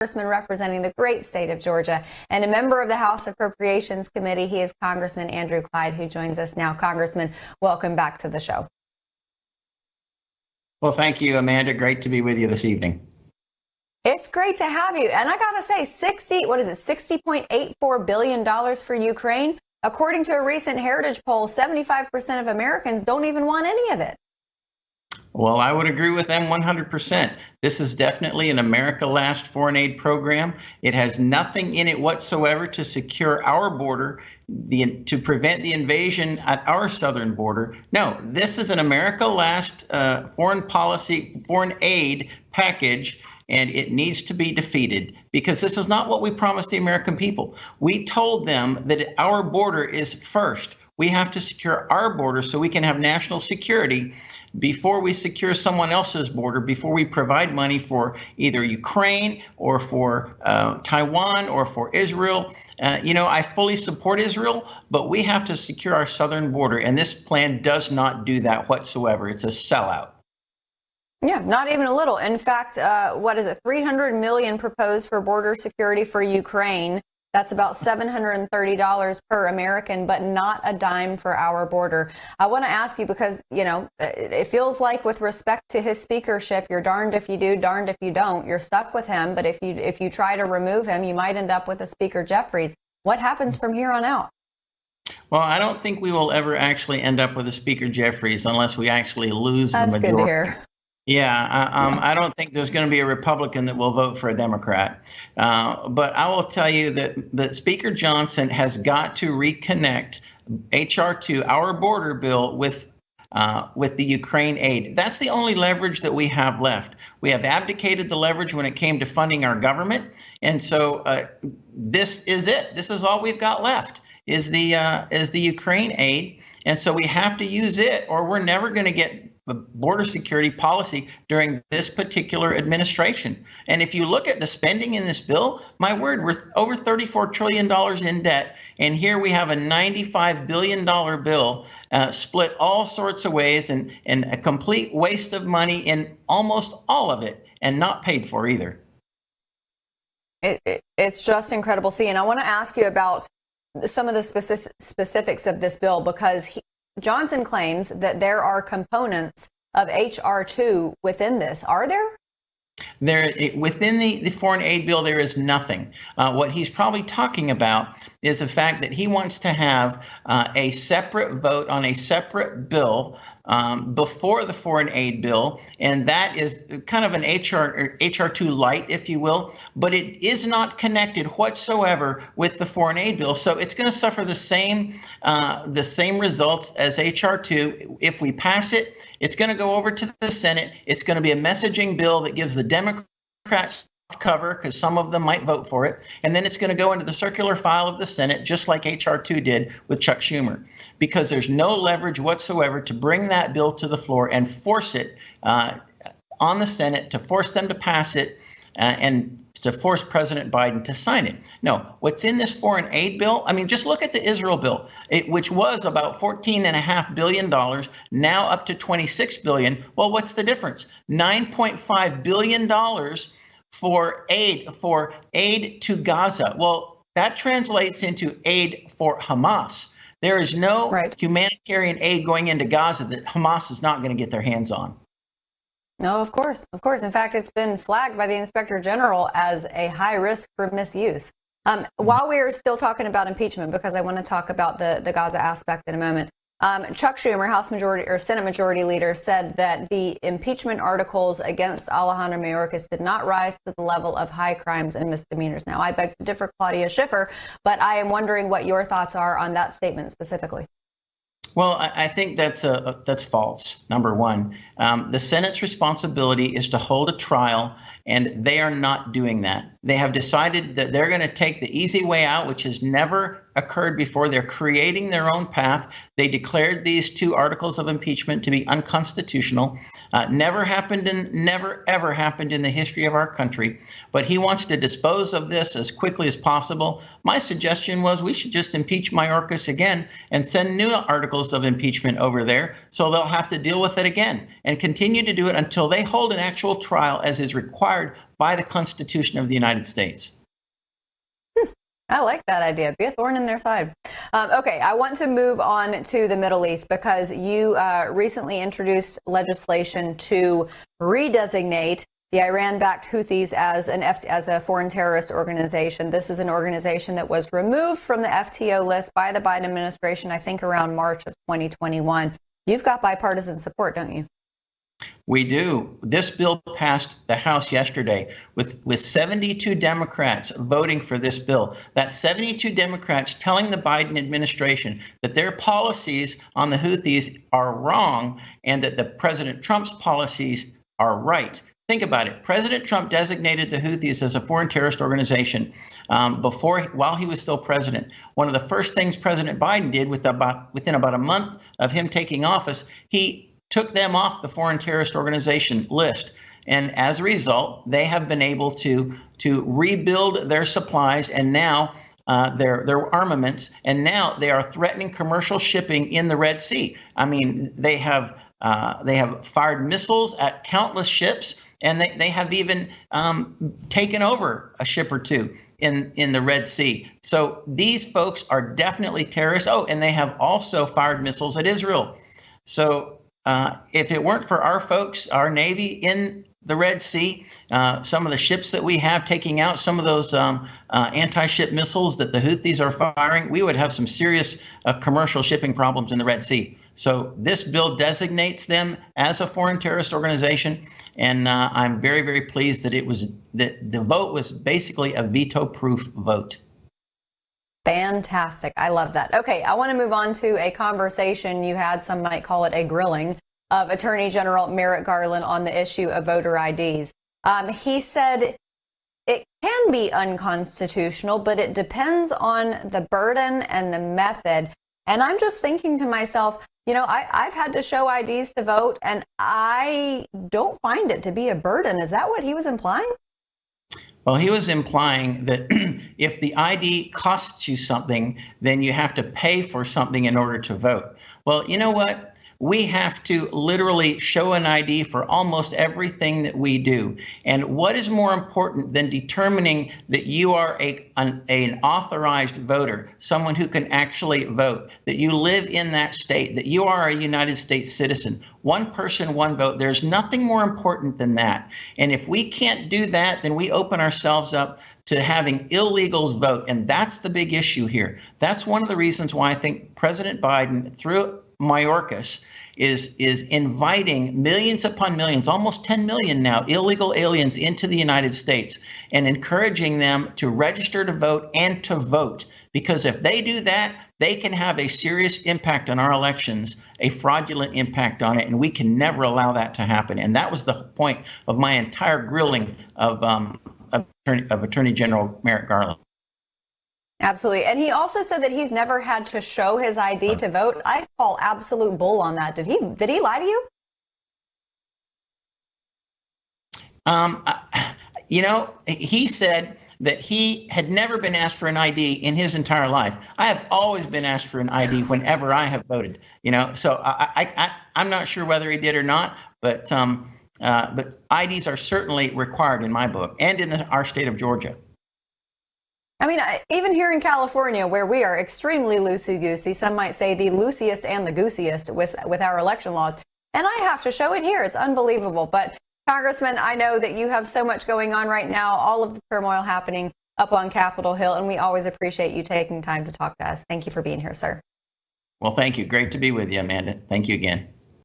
Congressman representing the great state of Georgia and a member of the House Appropriations Committee. He is Congressman Andrew Clyde, who joins us now. Congressman, welcome back to the show. Well, thank you, Amanda. Great to be with you this evening. It's great to have you. And I got to say, $60.84 billion for Ukraine. According to a recent Heritage poll, 75% of Americans don't even want any of it. Well, I would agree with them 100%. This is definitely an America Last foreign aid program. It has nothing in it whatsoever to secure our border, to prevent the invasion at our southern border. No, this is an America Last foreign policy, foreign aid package, and it needs to be defeated because this is not what we promised the American people. We told them that our border is first. We have to secure our border so we can have national security before we secure someone else's border, before we provide money for either Ukraine or for Taiwan or for Israel. I fully support Israel, but we have to secure our southern border. And this plan does not do that whatsoever. It's a sellout. Yeah, not even a little. In fact, what is it? $300 million proposed for border security for Ukraine. That's about $730 per American, but not a dime for our border. I want to ask you because, it feels like with respect to his speakership, you're darned if you do, darned if you don't. You're stuck with him. But if you try to remove him, you might end up with a Speaker Jeffries. What happens from here on out? Well, I don't think we will ever actually end up with a Speaker Jeffries unless we actually lose the majority. That's good to hear. Yeah, I don't think there's going to be a Republican that will vote for a Democrat. But I will tell you that Speaker Johnson has got to reconnect H.R. 2, our border bill, with the Ukraine aid. That's the only leverage that we have left. We have abdicated the leverage when it came to funding our government. And so this is it. This is all we've got left is the Ukraine aid. And so we have to use it or we're never going to get border security policy during this particular administration. And if you look at the spending in this bill, my word, we're over $34 trillion in debt. And here we have a $95 billion bill split all sorts of ways and a complete waste of money in almost all of it and not paid for either. It's just incredible. See, and I want to ask you about some of the specifics of this bill because Johnson claims that there are components of H.R. 2 within this. Are there? Within the foreign aid bill, there is nothing. What he's probably talking about is the fact that he wants to have a separate vote on a separate bill before the foreign aid bill, and that is kind of an HR 2 light, if you will, but it is not connected whatsoever with the foreign aid bill. So it's going to suffer the same results as HR 2. If we pass it, it's going to go over to the Senate. It's going to be a messaging bill that gives the Democrats cover because some of them might vote for it. And then it's going to go into the circular file of the Senate, just like H.R. 2 did with Chuck Schumer, because there's no leverage whatsoever to bring that bill to the floor and force it on the Senate, to force them to pass it and to force President Biden to sign it. No, what's in this foreign aid bill, I mean, just look at the Israel bill, which was about $14.5 billion, now up to $26 billion. Well, what's the difference? $9.5 billion for aid to Gaza. Well, that translates into aid for Hamas. There is no humanitarian aid going into Gaza that Hamas is not going to get their hands on. No, of course. Of course. In fact, it's been flagged by the Inspector General as a high risk for misuse. While we are still talking about impeachment, because I want to talk about the Gaza aspect in a moment, Chuck Schumer, House Majority or Senate Majority Leader, said that the impeachment articles against Alejandro Mayorkas did not rise to the level of high crimes and misdemeanors. Now, I beg to differ, Claudia Schiffer, but I am wondering what your thoughts are on that statement specifically. Well, I think that's false, number one. The Senate's responsibility is to hold a trial, and they are not doing that. They have decided that they're going to take the easy way out, which has never occurred before. They're creating their own path. They declared these two articles of impeachment to be unconstitutional. Never ever happened in the history of our country. But he wants to dispose of this as quickly as possible. My suggestion was we should just impeach Mayorkas again and send new articles of impeachment over there so they'll have to deal with it again and continue to do it until they hold an actual trial as is required required by the Constitution of the United States. I like that idea. Be a thorn in their side. Okay, I want to move on to the Middle East because you recently introduced legislation to redesignate the Iran-backed Houthis as a foreign terrorist organization. This is an organization that was removed from the FTO list by the Biden administration, I think around March of 2021. You've got bipartisan support, don't you? We do. This bill passed the House yesterday with 72 Democrats voting for this bill. That's 72 Democrats telling the Biden administration that their policies on the Houthis are wrong and that the President Trump's policies are right. Think about it. President Trump designated the Houthis as a foreign terrorist organization while he was still president. One of the first things President Biden did within about a month of him taking office, he took them off the foreign terrorist organization list. And as a result, they have been able to rebuild their supplies and now their armaments, and now they are threatening commercial shipping in the Red Sea. I mean, they have fired missiles at countless ships, and they have even taken over a ship or two in the Red Sea. So these folks are definitely terrorists. Oh, and they have also fired missiles at Israel. So if it weren't for our folks, our Navy in the Red Sea, some of the ships that we have taking out some of those anti-ship missiles that the Houthis are firing, we would have some serious commercial shipping problems in the Red Sea. So this bill designates them as a foreign terrorist organization, and I'm very, very pleased that the vote was basically a veto-proof vote. Fantastic. I love that. Okay, I want to move on to a conversation you had, some might call it a grilling, of Attorney General Merrick Garland on the issue of voter IDs. He said it can be unconstitutional, but it depends on the burden and the method. And I'm just thinking to myself, you know, I've had to show IDs to vote, and I don't find it to be a burden. Is that what he was implying? Well, he was implying that if the ID costs you something, then you have to pay for something in order to vote. Well, you know what? We have to literally show an ID for almost everything that we do. And what is more important than determining that you are an authorized voter, someone who can actually vote, that you live in that state, that you are a United States citizen? One person, one vote. There's nothing more important than that. And if we can't do that, then we open ourselves up to having illegals vote. And that's the big issue here. That's one of the reasons why I think President Biden, through Mayorkas, is inviting millions upon millions, almost 10 million now, illegal aliens into the United States and encouraging them to register to vote and to vote. Because if they do that, they can have a serious impact on our elections, a fraudulent impact on it, and we can never allow that to happen. And that was the point of my entire grilling of Attorney General Merrick Garland. Absolutely. And he also said that he's never had to show his ID to vote. I call absolute bull on that. Did he lie to you? You know, he said that he had never been asked for an ID in his entire life. I have always been asked for an ID whenever I have voted, you know, so I'm not sure whether he did or not, but IDs are certainly required in my book and in our state of Georgia. I mean, even here in California, where we are extremely loosey-goosey, some might say the loosiest and the goosiest with our election laws, and I have to show it here. It's unbelievable. But Congressman, I know that you have so much going on right now, all of the turmoil happening up on Capitol Hill, and we always appreciate you taking time to talk to us. Thank you for being here, sir. Well, thank you. Great to be with you, Amanda. Thank you again.